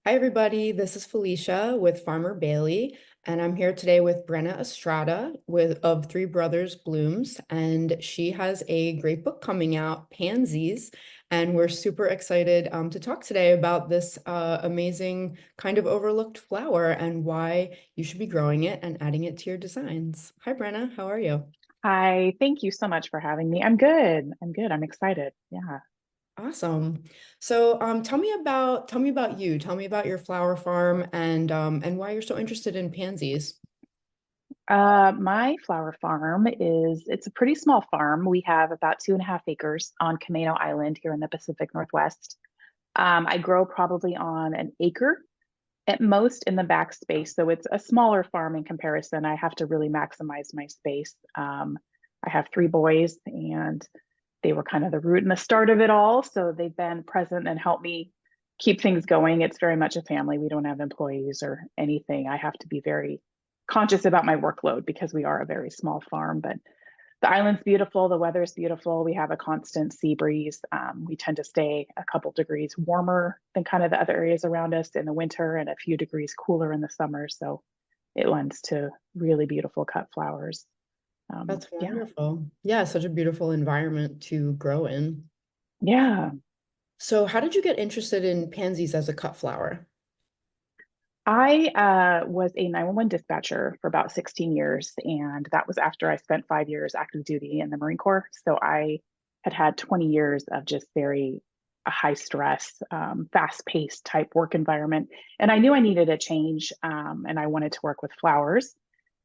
Hi, everybody. This is Felicia with Farmer Bailey, and I'm here today with Brenna Estrada of Three Brothers Blooms, and she has a great book coming out, Pansies, and we're super excited to talk today about this amazing kind of overlooked flower and why you should be growing it and adding it to your designs. Hi, Brenna. How are you? Hi, thank you so much for having me. I'm good. I'm good. I'm excited. Yeah. Awesome. So tell me about you. Tell me about your flower farm and why you're so interested in pansies. My flower farm it's a pretty small farm. We have about 2.5 acres on Camano Island here in the Pacific Northwest. I grow probably on an acre at most in the back space. So it's a smaller farm in comparison. I have to really maximize my space. I have three boys and they were kind of the root and the start of it all. So they've been present and helped me keep things going. It's very much a family. We don't have employees or anything. I have to be very conscious about my workload because we are a very small farm. But the island's beautiful. The weather's beautiful. We have a constant sea breeze. We tend to stay a couple degrees warmer than kind of the other areas around us in the winter and a few degrees cooler in the summer. So it lends to really beautiful cut flowers. That's Yeah. wonderful. Yeah, such a beautiful environment to grow in. Yeah. So how did you get interested in pansies as a cut flower? I was a 911 dispatcher for about 16 years, and that was after I spent 5 years active duty in the Marine Corps. So I had had 20 years of just very high stress, fast paced type work environment. And I knew I needed a change, and I wanted to work with flowers.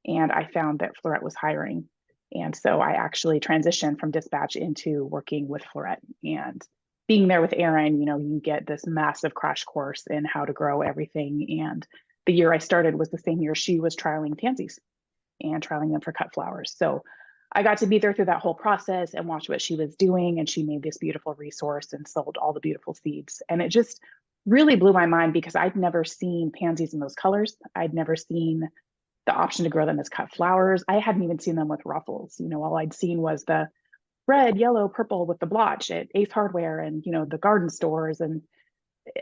And I found that Floret was hiring. And so I actually transitioned from dispatch into working with Floret. And being there with Erin, you get this massive crash course in how to grow everything. And the year I started was the same year she was trialing pansies and trialing them for cut flowers. So I got to be there through that whole process and watch what she was doing. And she made this beautiful resource and sold all the beautiful seeds. And it just really blew my mind because I'd never seen pansies in those colors. I'd never seen the option to grow them as cut flowers. I hadn't even seen them with ruffles. All I'd seen was the red, yellow, purple with the blotch at Ace Hardware and, the garden stores and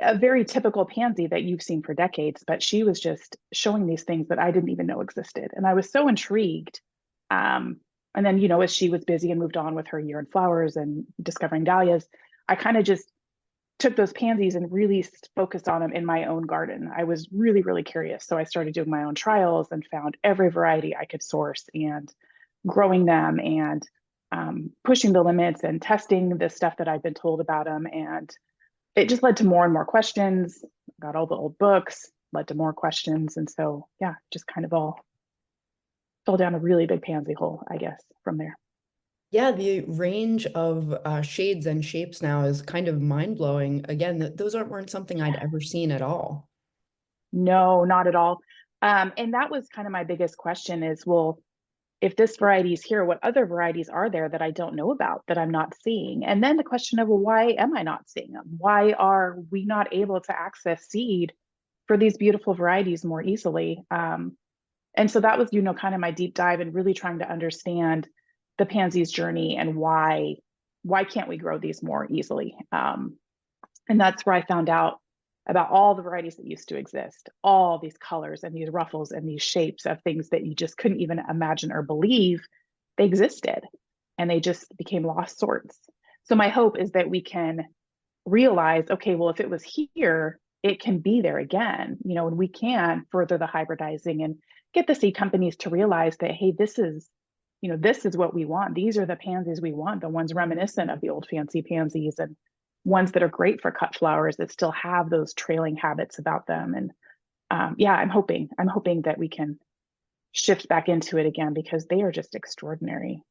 a very typical pansy that you've seen for decades. But she was just showing these things that I didn't even know existed. And I was so intrigued. And then, as she was busy and moved on with her year in flowers and discovering dahlias, I kind of just took those pansies and really focused on them in my own garden. I was really, really curious. So I started doing my own trials and found every variety I could source and growing them and pushing the limits and testing the stuff that I've been told about them. And it just led to more and more questions. Got all the old books, led to more questions. And so, yeah, just kind of all fell down a really big pansy hole, I guess, from there. Yeah, the range of shades and shapes now is kind of mind-blowing. Again, those weren't something I'd ever seen at all. No, not at all. And that was kind of my biggest question is, well, if this variety is here, what other varieties are there that I don't know about that I'm not seeing? And then the question of, well, why am I not seeing them? Why are we not able to access seed for these beautiful varieties more easily? And so that was, kind of my deep dive and really trying to understand the pansy's journey and why can't we grow these more easily? And that's where I found out about all the varieties that used to exist, all these colors and these ruffles and these shapes of things that you just couldn't even imagine or believe they existed. And they just became lost sorts. So my hope is that we can realize, okay, well, if it was here, it can be there again, and we can further the hybridizing and get the seed companies to realize that, hey, this is what we want. These are the pansies we want, the ones reminiscent of the old fancy pansies and ones that are great for cut flowers that still have those trailing habits about them. And yeah, I'm hoping that we can shift back into it again because they are just extraordinary.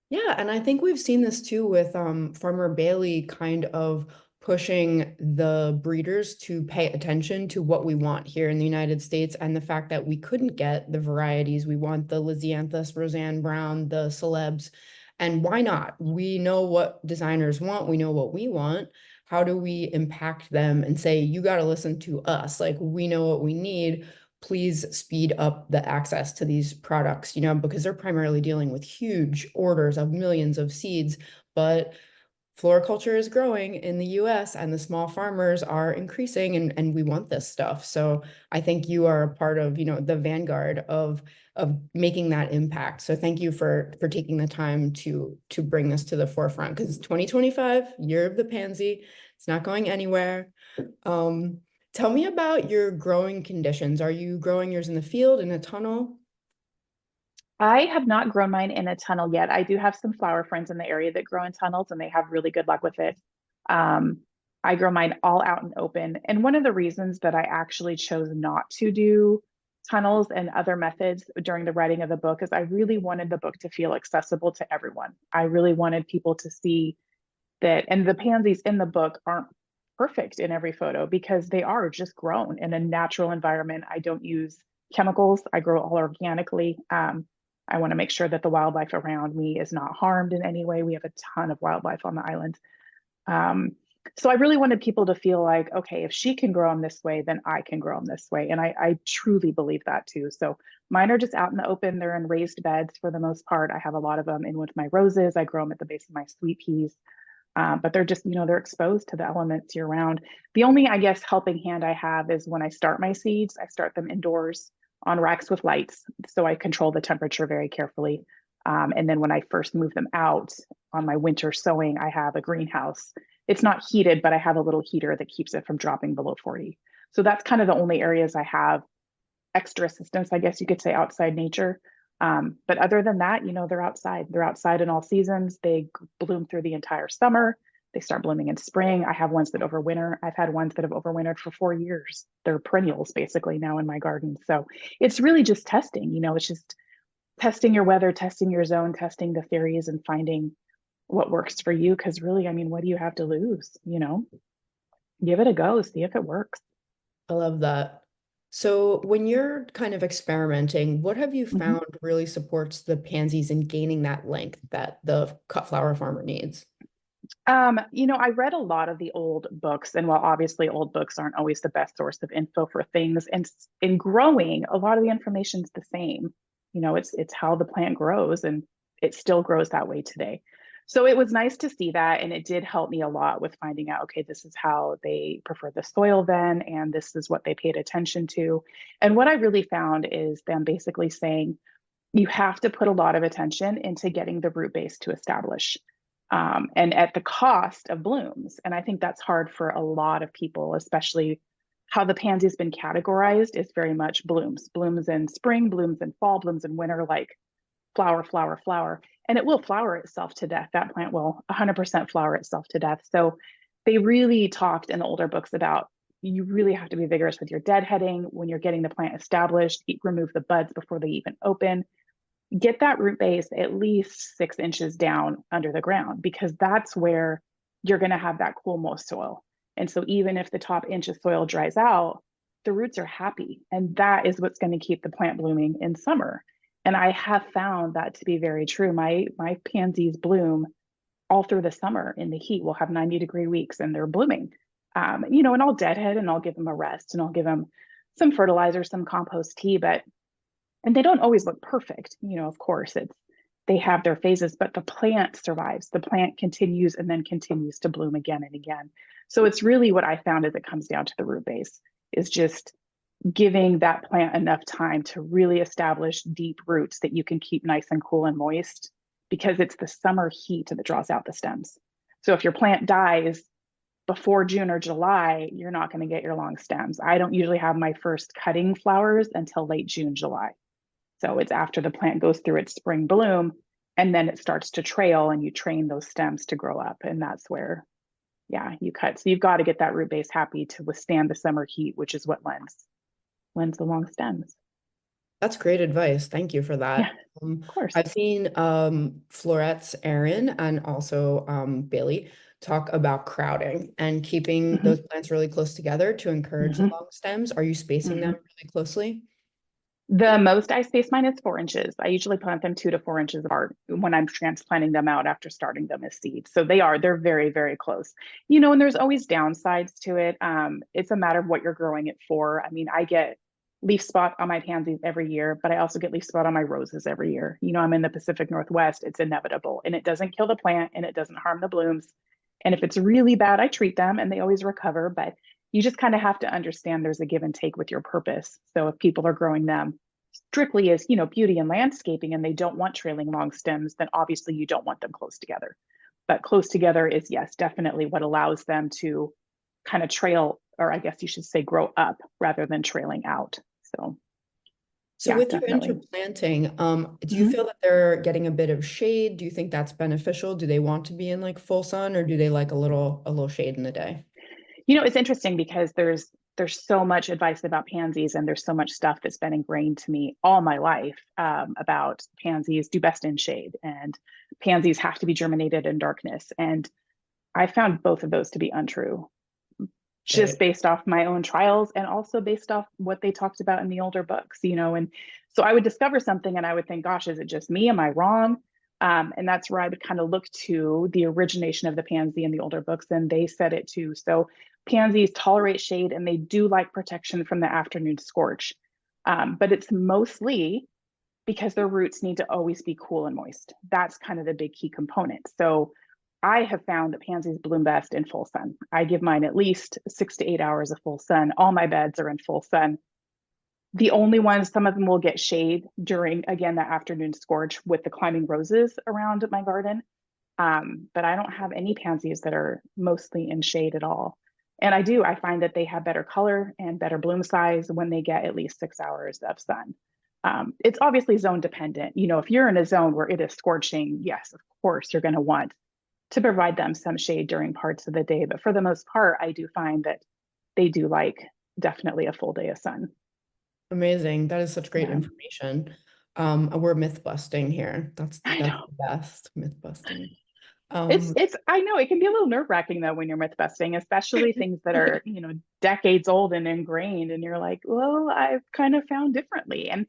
Yeah, and I think we've seen this too with Farmer Bailey kind of pushing the breeders to pay attention to what we want here in the United States and the fact that we couldn't get the varieties we want, the Lysianthus, Roseanne Brown, the celebs. And why not? We know what designers want, we know what we want. How do we impact them and say, you got to listen to us? Like, we know what we need, please speed up the access to these products, because they're primarily dealing with huge orders of millions of seeds. But floriculture is growing in the US and the small farmers are increasing and we want this stuff. So I think you are a part of, the vanguard of making that impact. So thank you for taking the time to bring this to the forefront because 2025, year of the pansy, it's not going anywhere. Um, Tell me about your growing conditions. Are you growing yours in the field, in a tunnel? I have not grown mine in a tunnel yet. I do have some flower friends in the area that grow in tunnels and they have really good luck with it. Um, I grow mine all out and open. And one of the reasons that I actually chose not to do tunnels and other methods during the writing of the book is I really wanted the book to feel accessible to everyone. I really wanted people to see that, and the pansies in the book aren't perfect in every photo because they are just grown in a natural environment. I don't use chemicals. I grow all organically. I want to make sure that the wildlife around me is not harmed in any way. We have a ton of wildlife on the island. Um, so I really wanted people to feel like, okay, if she can grow them this way, then I can grow them this way. And I truly believe that too. So mine are just out in the open. They're in raised beds for the most part. I have a lot of them in with my roses. I grow them at the base of my sweet peas. But they're just, they're exposed to the elements year round. The only, I guess, helping hand I have is when I start my seeds, I start them indoors on racks with lights. So I control the temperature very carefully. And then when I first move them out on my winter sowing, I have a greenhouse. It's not heated, but I have a little heater that keeps it from dropping below 40. So that's kind of the only areas I have extra assistance, I guess you could say, outside nature. But other than that, they're outside. They're outside in all seasons. They bloom through the entire summer. They start blooming in spring. I have ones that overwinter. I've had ones that have overwintered for 4 years. They're perennials basically now in my garden. So it's really just testing, it's just testing your weather, testing your zone, testing the theories and finding what works for you. Cause really, I mean, what do you have to lose? Give it a go, see if it works. I love that. So when you're kind of experimenting, what have you Mhm. found really supports the pansies in gaining that length that the cut flower farmer needs? I read a lot of the old books, and while obviously old books aren't always the best source of info for things, and in growing, a lot of the information's the same. It's how the plant grows, and it still grows that way today. So it was nice to see that, and it did help me a lot with finding out, okay, this is how they prefer the soil then, and this is what they paid attention to. And what I really found is them basically saying, you have to put a lot of attention into getting the root base to establish and at the cost of blooms. And I think that's hard for a lot of people, especially how the pansy has been categorized is very much blooms in spring, blooms in fall, blooms in winter, like flower, flower, flower. And it will flower itself to death. That plant will 100% flower itself to death. So they really talked in the older books about you really have to be vigorous with your deadheading when you're getting the plant established, remove the buds before they even open, get that root base at least 6 inches down under the ground because that's where you're going to have that cool, moist soil. And so even if the top inch of soil dries out, the roots are happy. And that is what's going to keep the plant blooming in summer. And I have found that to be very true. My pansies bloom all through the summer in the heat. We'll have 90-degree weeks and they're blooming. And I'll deadhead and I'll give them a rest and I'll give them some fertilizer, some compost tea, but and they don't always look perfect. Of course, they have their phases, but the plant survives. The plant continues and then continues to bloom again and again. So it's really what I found as it comes down to the root base is just giving that plant enough time to really establish deep roots that you can keep nice and cool and moist because it's the summer heat that draws out the stems. So if your plant dies before June or July, you're not going to get your long stems. I don't usually have my first cutting flowers until late June, July. So it's after the plant goes through its spring bloom and then it starts to trail and you train those stems to grow up. And that's where, yeah, you cut. So you've got to get that root base happy to withstand the summer heat, which is what lends the long stems. That's great advice. Thank you for Yeah, that. of course. I've seen Florette's Aaron and also Bailey talk about crowding and keeping Mm-hmm. those plants really close together to encourage the Mm-hmm. long stems. Are you spacing them Mm-hmm. really closely? The most I space mine is 4 inches. I usually plant them 2 to 4 inches apart when I'm transplanting them out after starting them as seeds. So they're very, very close. And there's always downsides to it. It's a matter of what you're growing it for. I mean, I get leaf spot on my pansies every year, but I also get leaf spot on my roses every year. I'm in the Pacific Northwest. It's inevitable and it doesn't kill the plant and it doesn't harm the blooms. And if it's really bad, I treat them and they always recover. But you just kind of have to understand there's a give and take with your purpose. So if people are growing them strictly as, beauty and landscaping and they don't want trailing long stems, then obviously you don't want them close together. But close together is, yes, definitely what allows them to kind of trail, or I guess you should say grow up rather than trailing out. So So yeah, with your definitely. interplanting, do you Mhm. feel that they're getting a bit of shade? Do you think that's beneficial? Do they want to be in like full sun, or do they like a little shade in the day? It's interesting because there's so much advice about pansies and there's so much stuff that's been ingrained to me all my life about pansies do best in shade and pansies have to be germinated in darkness. And I found both of those to be untrue, just Right. based off my own trials and also based off what they talked about in the older books. And so I would discover something and I would think, gosh, is it just me? Am I wrong? And that's where I would kind of look to the origination of the pansy in the older books, and they said it too. So pansies tolerate shade and they do like protection from the afternoon scorch, but it's mostly because their roots need to always be cool and moist. That's kind of the big key component. So I have found that pansies bloom best in full sun. I give mine at least 6 to 8 hours of full sun. All my beds are in full sun. The only ones, some of them will get shade during, again, the afternoon scorch with the climbing roses around my garden. But I don't have any pansies that are mostly in shade at all. And I find that they have better color and better bloom size when they get at least 6 hours of sun. It's obviously zone dependent. If you're in a zone where it is scorching, yes, of course, you're going to want to provide them some shade during parts of the day. But for the most part, I do find that they do like definitely a full day of sun. Amazing. That is such great Yeah, information. We're myth busting here. I That's know. the best myth busting. It's Um, it's I know it can be a little nerve-wracking though when you're myth busting, especially things that are, decades old and ingrained, and you're like, well, I've kind of found differently. And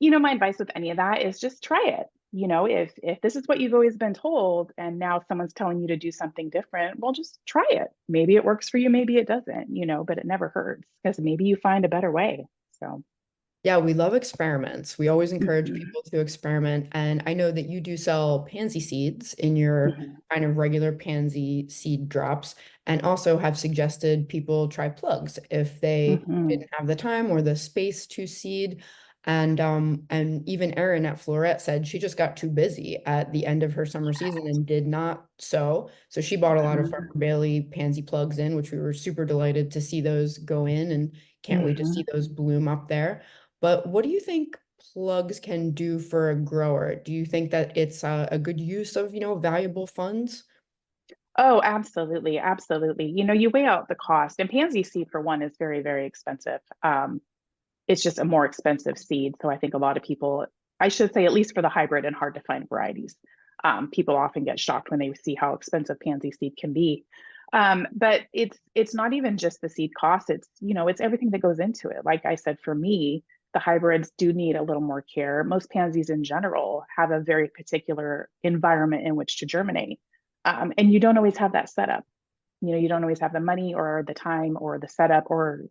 my advice with any of that is just try it. If this is what you've always been told and now someone's telling you to do something different, well, just try it. Maybe it works for you, maybe it doesn't, but it never hurts because maybe you find a better way. So, Yeah, we love experiments. We always encourage mhm, people to experiment. And I know that you do sell pansy seeds in your mhm, kind of regular pansy seed drops, and also have suggested people try plugs if they mhm. didn't have the time or the space to seed. And even Erin at Floret said she just got too busy at the end of her summer season and did not sow. So she bought a lot of Farmer Mhm, Bailey pansy plugs in, which we were super delighted to see those go in and can't wait to see mhm. those bloom up there. But what do you think plugs can do for a grower? Do you think that it's a good use of, valuable funds? Oh, absolutely. Absolutely. You weigh out the cost, and pansy seed for one is very, very expensive. It's just a more expensive seed. So I think a lot of people, I should say, at least for the hybrid and hard to find varieties, people often get shocked when they see how expensive pansy seed can be. But it's not even just the seed cost. It's everything that goes into it. Like I said, for me, the hybrids do need a little more care. Most pansies in general have a very particular environment in which to germinate. And you don't always have that setup. You don't always have the money or the time or the setup or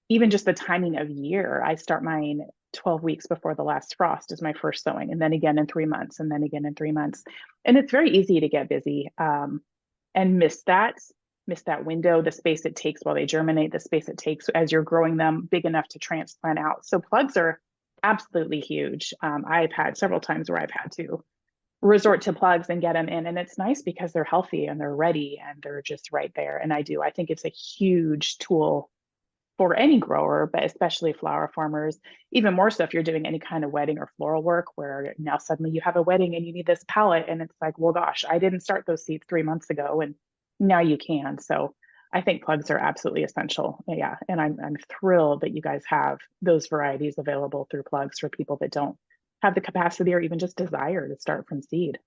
even just the timing of year. I start mine 12 weeks before the last frost is my first sowing, and then again in 3 months, and then again in 3 months. And it's very easy to get busy and miss that window, the space it takes while they germinate, the space it takes as you're growing them big enough to transplant out. So plugs are absolutely huge. I've had several times where I've had to resort to plugs and get them in. And it's nice because they're healthy and they're ready and they're just right there. And I think it's a huge tool for any grower, but especially flower farmers, even more so if you're doing any kind of wedding or floral work where now suddenly you have a wedding and you need this palette. And it's like, well, gosh, I didn't start those seeds 3 months ago and now you can. So I think plugs are absolutely essential. Yeah. And I'm thrilled that you guys have those varieties available through plugs for people that don't have the capacity or even just desire to start from seed.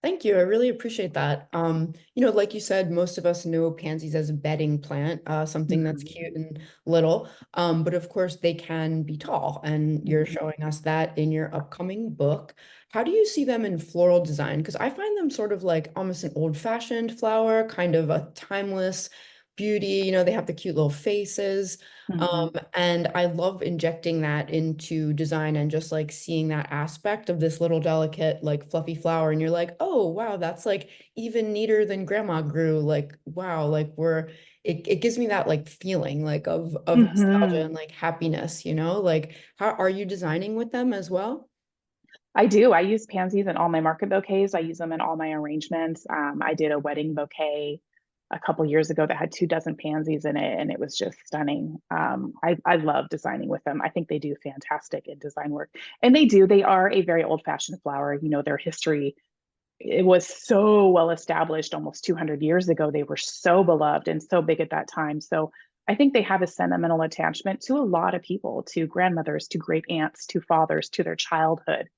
Thank you. I really appreciate that. Like you said, most of us know pansies as a bedding plant, something that's Mhm, cute and little. But of course they can be tall, and you're mhm. showing us that in your upcoming book. How do you see them in floral design? Because I find them sort of like almost an old-fashioned flower, kind of a timeless, beauty, they have the cute little faces. Mhm. And I love injecting that into design and just like seeing that aspect of this little delicate, like fluffy flower. And you're like, oh, wow, that's like even neater than grandma grew. Like, wow, like it gives me that like feeling like of nostalgia Mhm. and like happiness, like how are you designing with them as well? I do. I use pansies in all my market bouquets. I use them in all my arrangements. I did a wedding bouquet a couple years ago that had 2 dozen pansies in it, and it was just stunning. I love designing with them. I think they do fantastic in design work, and they do. They are a very old-fashioned flower. Their history, it was so well established almost 200 years ago. They were so beloved and so big at that time. So I think they have a sentimental attachment to a lot of people, to grandmothers, to great aunts, to fathers, to their childhood.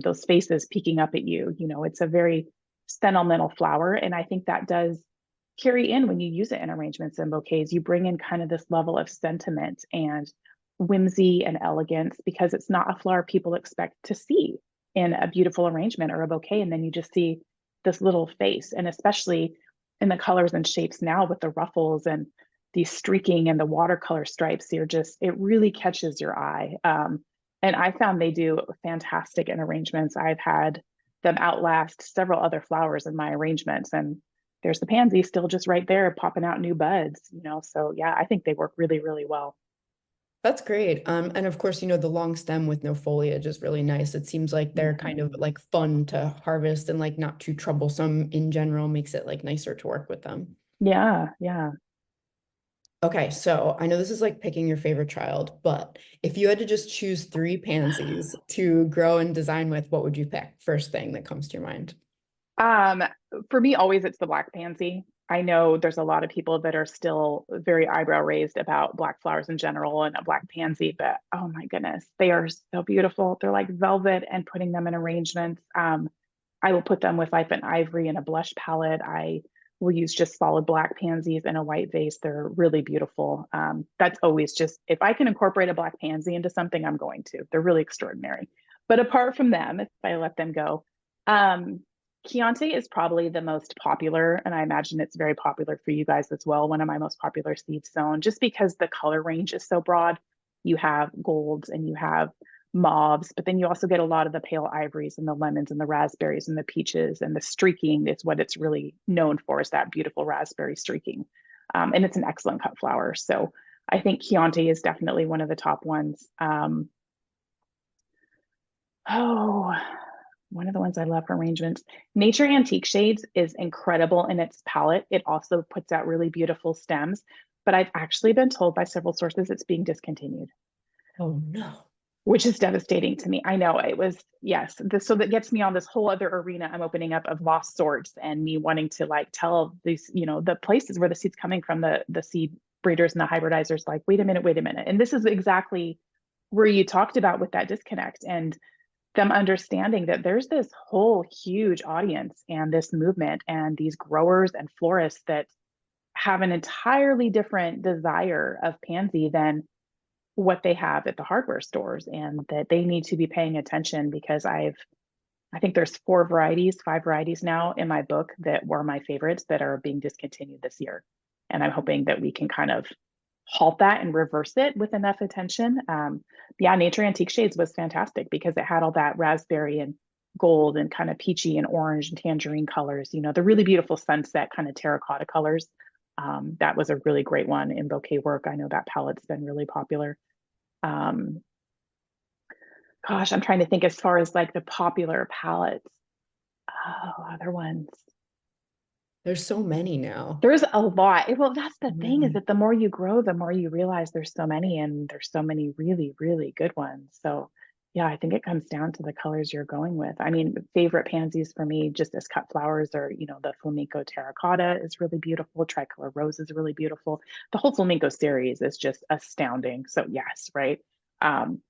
Those faces peeking up at you, it's a very sentimental flower. And I think that does carry in when you use it in arrangements and bouquets. You bring in kind of this level of sentiment and whimsy and elegance because it's not a flower people expect to see in a beautiful arrangement or a bouquet. And then you just see this little face. And especially in the colors and shapes now with the ruffles and the streaking and the watercolor stripes, it really catches your eye. And I found they do fantastic in arrangements. I've had them outlast several other flowers in my arrangements. And there's the pansy still just right there popping out new buds. So yeah, I think they work really, really well. That's great. And of course, the long stem with no foliage is really nice. It seems like they're kind of Mhm. like fun to harvest and like not too troublesome in general, makes it like nicer to work with them. Yeah, yeah. Okay, so I know this is like picking your favorite child, but if you had to just choose three pansies to grow and design with, what would you pick? First thing that comes to your mind. Um, for me, always it's the black pansy. I know there's a lot of people that are still very eyebrow raised about black flowers in general and a black pansy, but oh my goodness, they are so beautiful. They're like velvet, and putting them in arrangements. I will put them with like an ivory and a blush palette. I will use just solid black pansies in a white vase. They're really beautiful. That's always just, if I can incorporate a black pansy into something, I'm going to. They're really extraordinary. But apart from them, if I let them go, um, Chianti is probably the most popular, and I imagine it's very popular for you guys as well. One of my most popular seeds sown, just because the color range is so broad. You have golds and you have mauves, but then you also get a lot of the pale ivories and the lemons and the raspberries and the peaches, and the streaking is what it's really known for, is that beautiful raspberry streaking. And it's an excellent cut flower. So I think Chianti is definitely one of the top ones. Oh, one of the ones I love for arrangements. Nature Antique Shades is incredible in its palette. It also puts out really beautiful stems, but I've actually been told by several sources it's being discontinued, Oh no. which is devastating to me. I know it was, yes. So that gets me on this whole other arena I'm opening up of lost sorts, and me wanting to like tell these, the places where the seed's coming from, the seed breeders and the hybridizers, like, wait a minute, wait a minute. And this is exactly where you talked about with that disconnect, and them understanding that there's this whole huge audience and this movement and these growers and florists that have an entirely different desire of pansy than what they have at the hardware stores, and that they need to be paying attention, because I think there's 5 varieties now in my book that were my favorites that are being discontinued this year. And I'm hoping that we can kind of halt that and reverse it with enough attention. Yeah, Nature Antique Shades was fantastic because it had all that raspberry and gold and kind of peachy and orange and tangerine colors, the really beautiful sunset kind of terracotta colors. That was a really great one in bouquet work. I know that palette's been really popular. Um, Gosh, I'm trying to think as far as like the popular palettes. Oh, other ones. There's so many now. There's a lot. Well, that's the thing, is Yeah. that the more you grow, the more you realize there's so many, and there's so many really, really good ones. So yeah, I think it comes down to the colors you're going with. I mean, favorite pansies for me, just as cut flowers, are, the flamenco terracotta is really beautiful. Tricolor rose is really beautiful. The whole flamenco series is just astounding. So yes, right. Um,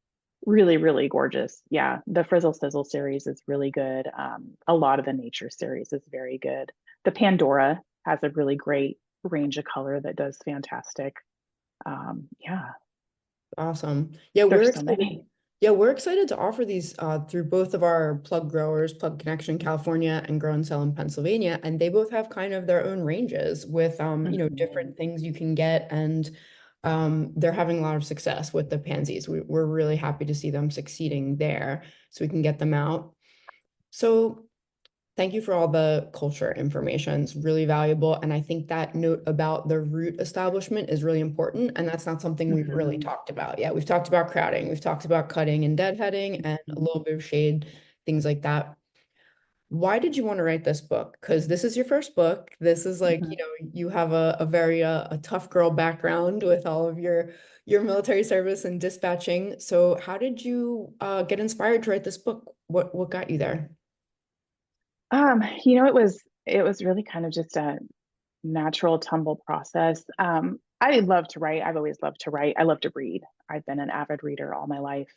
Really, really gorgeous. Yeah, the Frizzle Sizzle series is really good. A lot of the nature series is very good. The Pandora has a really great range of color that does fantastic. Yeah, Awesome. Yeah, we're there's so excited. many. Yeah, we're excited to offer these through both of our plug growers, Plug Connection California and Grow and Sell in Pennsylvania, and they both have kind of their own ranges with Mhm. different things you can get, and they're having a lot of success with the pansies. We're really happy to see them succeeding there, so we can get them out. So thank you for all the culture information. It's really valuable. And I think that note about the root establishment is really important. And that's not something we've really Mhm. talked about yet. We've talked about crowding, we've talked about cutting and deadheading and a little bit of shade, things like that. Why did you want to write this book? Because this is your first book. This is like, Mhm. you have a very a tough girl background with all of your military service and dispatching. So how did you get inspired to write this book? What got you there? it was really kind of just a natural tumble process. I love to write. I've always loved to write. I love to read. I've been an avid reader all my life.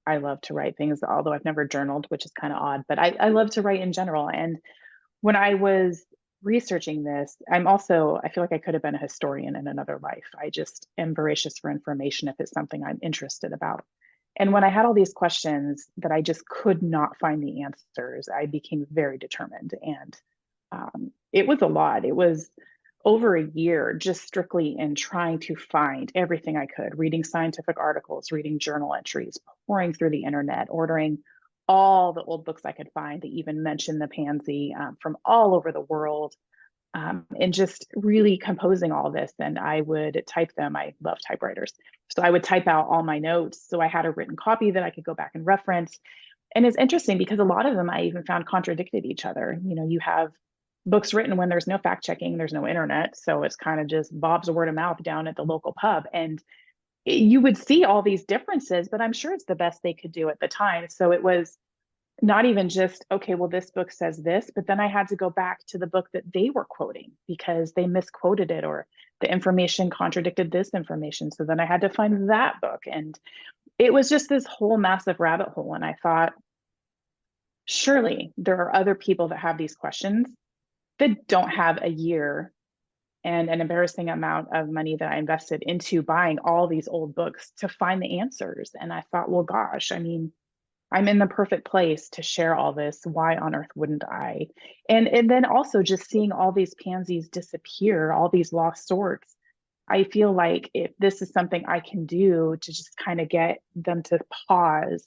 I love to write things, although I've never journaled, which is kind of odd, but I love to write in general. And when I was researching this, I feel like I could have been a historian in another life. I just am voracious for information if it's something I'm interested about. And when I had all these questions that I just could not find the answers, I became very determined. And it was a lot. It was over a year just strictly in trying to find everything I could, reading scientific articles, reading journal entries, pouring through the internet, ordering all the old books I could find that even mention the pansy from all over the world, and just really composing all this. And I would type them. I love typewriters. So I would type out all my notes. So I had a written copy that I could go back and reference. And it's interesting because a lot of them I even found contradicted each other. You have books written when there's no fact checking, there's no internet. So it's kind of just Bob's word of mouth down at the local pub. And you would see all these differences, but I'm sure it's the best they could do at the time. So it was not even just, okay, well, this book says this, but then I had to go back to the book that they were quoting because they misquoted it or the information contradicted this information. So then I had to find that book. And it was just this whole massive rabbit hole. And I thought, surely there are other people that have these questions that don't have a year and an embarrassing amount of money that I invested into buying all these old books to find the answers. And I thought, well, gosh, I mean, I'm in the perfect place to share all this. Why on earth wouldn't I? And then also just seeing all these pansies disappear, all these lost sorts. I feel like if this is something I can do to just kind of get them to pause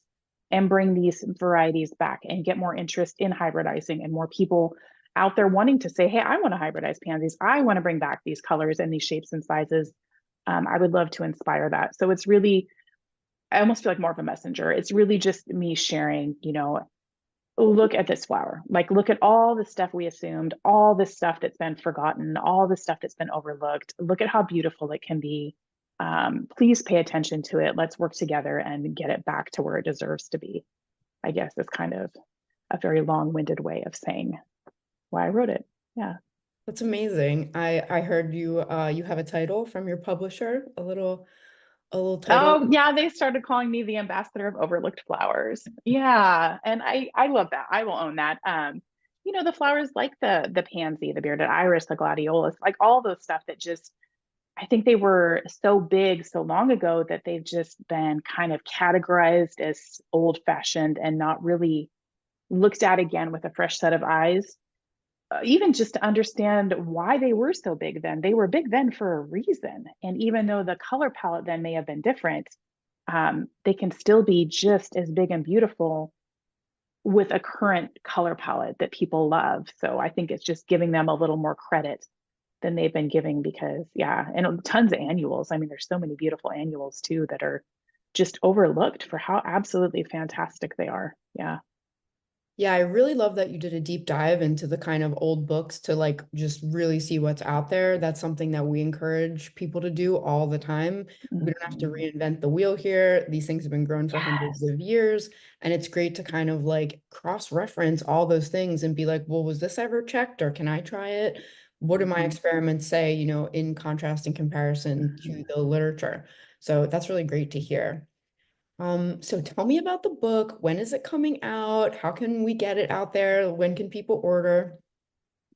and bring these varieties back and get more interest in hybridizing and more people out there wanting to say, hey, I want to hybridize pansies. I want to bring back these colors and these shapes and sizes. I would love to inspire that. So it's really, I almost feel like more of a messenger. It's really just me sharing, look at this flower. Like, look at all the stuff we assumed, all the stuff that's been forgotten, all the stuff that's been overlooked. Look at how beautiful it can be. Please pay attention to it. Let's work together and get it back to where it deserves to be. I guess is kind of a very long-winded way of saying why I wrote it. Yeah. That's amazing. I heard you have a title from your publisher, a little title. Oh, yeah, they started calling me the ambassador of overlooked flowers. Yeah, and I love that. I will own that. The flowers like the pansy, the bearded iris, the gladiolus, like all those stuff that just I think they were so big so long ago that they've just been kind of categorized as old-fashioned and not really looked at again with a fresh set of eyes, even just to understand why they were so big then. They were big then for a reason. And even though the color palette then may have been different, they can still be just as big and beautiful with a current color palette that people love. So I think it's just giving them a little more credit than they've been giving because, yeah, and tons of annuals. I mean, there's so many beautiful annuals too that are just overlooked for how absolutely fantastic they are. Yeah. Yeah, I really love that you did a deep dive into the kind of old books to like just really see what's out there. That's something that we encourage people to do all the time. We don't have to Mhm. reinvent the wheel here. These things have been grown for hundreds Yes. of years, and it's great to kind of like cross-reference all those things and be like, well, was this ever checked or can I try it? What do my Mhm. experiments say, in contrast and comparison to Mhm. the literature? So that's really great to hear. So tell me about the book. When is it coming out? How can we get it out there? When can people order?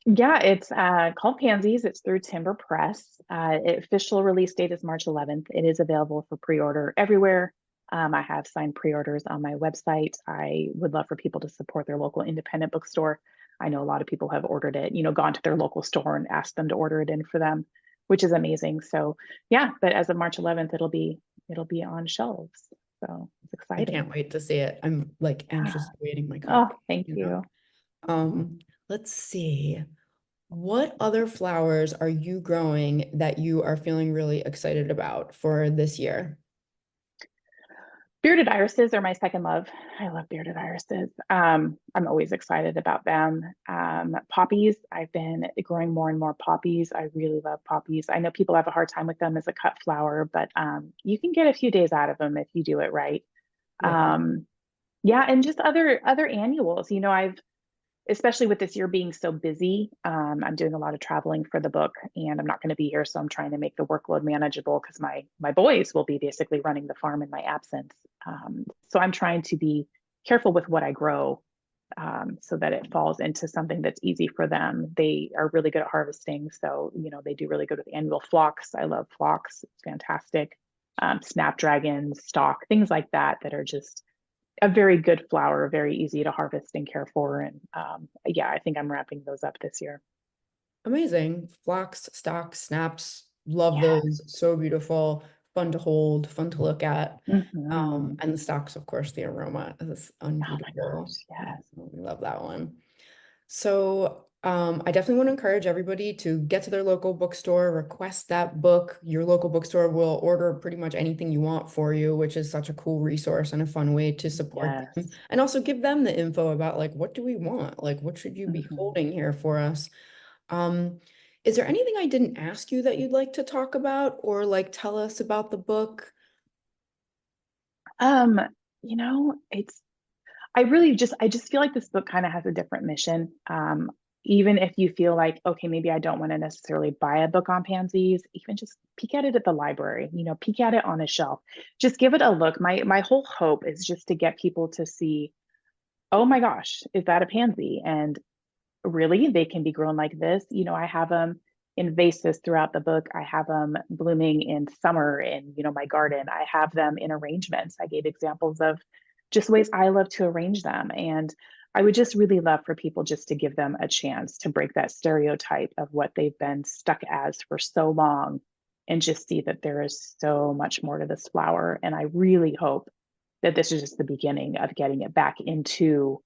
Yeah, it's called Pansies. It's through Timber Press. Official release date is March 11th. It is available for pre-order everywhere. I have signed pre-orders on my website. I would love for people to support their local independent bookstore. I know a lot of people have ordered it, gone to their local store and asked them to order it in for them, which is amazing. So yeah, but as of March 11th, it'll be on shelves. So it's I exciting. can't wait to see it. I'm like Yeah. anxiously waiting my Oh, copy, thank you know? you. Let's see. What other flowers are you growing that you are feeling really excited about for this year? Bearded irises are my second love. I love bearded irises. I'm always excited about them. Poppies, I've been growing more and more poppies. I really love poppies. I know people have a hard time with them as a cut flower, but you can get a few days out of them if you do it right. Yeah. Um, yeah, and just other annuals. I've especially with this year being so busy. I'm doing a lot of traveling for the book, and I'm not going to be here, so I'm trying to make the workload manageable because my boys will be basically running the farm in my absence. So I'm trying to be careful with what I grow, so that it falls into something that's easy for them. They are really good at harvesting, so they do really good with annual phlox. I love phlox; it's fantastic. Snapdragons, stalk, things like that that are just a very good flower, very easy to harvest and care for. And yeah, I think I'm wrapping those up this year. Amazing. Phlox, stocks, snaps. Love Yeah. those. So beautiful. Fun to hold, fun to look at. Hmm. And the stocks, of course, the aroma is Oh my unbeatable. gosh. I Yes. absolutely love that one. So, I definitely want to encourage everybody to get to their local bookstore, request that book. Your local bookstore will order pretty much anything you want for you, which is such a cool resource and a fun way to support them. Yes. And also give them the info about like, what do we want? Like, what should you be Hmm. holding here for us? Um, is there anything I didn't ask you that you'd like to talk about or like tell us about the book? Um, it's I just feel like this book kind of has a different mission. Even if you feel like, okay, maybe I don't want to necessarily buy a book on pansies, even just peek at it at the library, peek at it on a shelf. Just give it a look. My whole hope is just to get people to see, oh my gosh, is that a pansy? And really, they can be grown like this. I have them in vases throughout the book. I have them blooming in summer in, my garden. I have them in arrangements. I gave examples of just ways I love to arrange them. And I would just really love for people just to give them a chance to break that stereotype of what they've been stuck as for so long and just see that there is so much more to this flower. And I really hope that this is just the beginning of getting it back into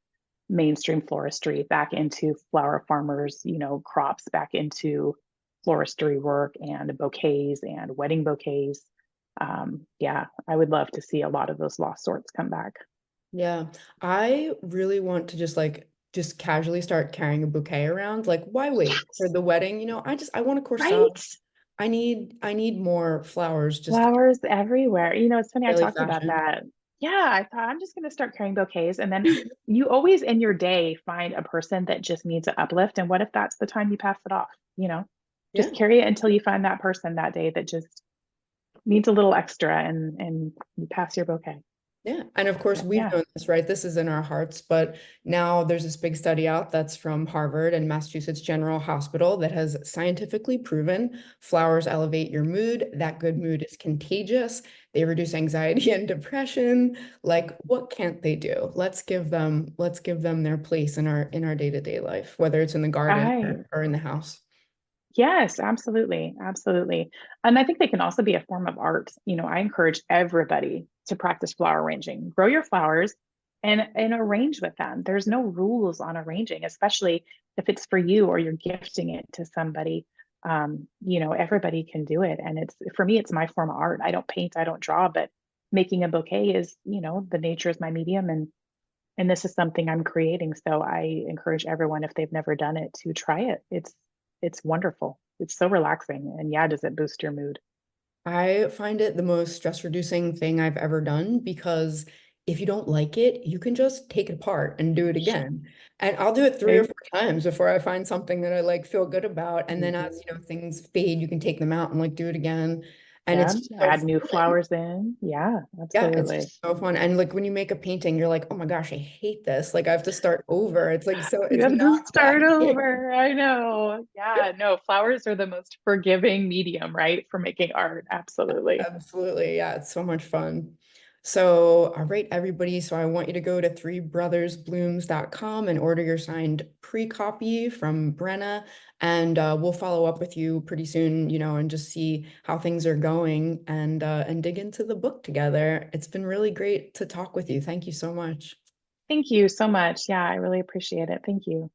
mainstream floristry, back into flower farmers, crops, back into floristry work and bouquets and wedding bouquets. Yeah, I would love to see a lot of those lost sorts come back. Yeah, I really want to just casually start carrying a bouquet around. Like, why wait for Yes. the wedding? I want a corsage. Right? I need more flowers just Flowers everywhere. It's funny, I daily talked about fashion. that. Yeah, I thought I'm just going to start carrying bouquets. And then you always in your day find a person that just needs an uplift. And what if that's the time you pass it off? You know, Yeah. just carry it until you find that person that day that just needs a little extra and you pass your bouquet. Yeah. And of course, But we've yeah. known this, right? This is in our hearts, but now there's this big study out that's from Harvard and Massachusetts General Hospital that has scientifically proven flowers elevate your mood. That good mood is contagious. They reduce anxiety and depression. Like, what can't they do? Let's give them their place in our day-to-day life, whether it's in the garden I or in the house. Yes, absolutely. Absolutely. And I think they can also be a form of art. I encourage everybody to practice flower arranging. Grow your flowers and arrange with them. There's no rules on arranging, especially if it's for you or you're gifting it to somebody. Everybody can do it. And it's for me, it's my form of art. I don't paint, I don't draw, but making a bouquet is, the nature is my medium and this is something I'm creating. So I encourage everyone, if they've never done it, to try it. It's wonderful. It's so relaxing. And yeah, does it boost your mood? I find it the most stress reducing thing I've ever done because if you don't like it, you can just take it apart and do it again. And I'll do it three or Right? four times before I find something that I like feel good about. And then as Mhm. things fade, you can take them out and like do it again. And it's Yeah. just so Add new fun. flowers in. Yeah, Yeah, it's absolutely. just so fun. And like when you make a painting, you're like, oh my gosh, I hate this. Like I have to start over. It's like so You it's have to not start that. over. I know. Yeah, no, flowers are the most forgiving medium, right? For making art. Absolutely. Absolutely. Yeah, it's so much fun. So, all right, everybody. So I want you to go to threebrothersblooms.com and order your signed pre-copy from Brenna. And we'll follow up with you pretty soon, and just see how things are going and dig into the book together. It's been really great to talk with you. Thank you so much. Thank you so much. Yeah, I really appreciate it. Thank you.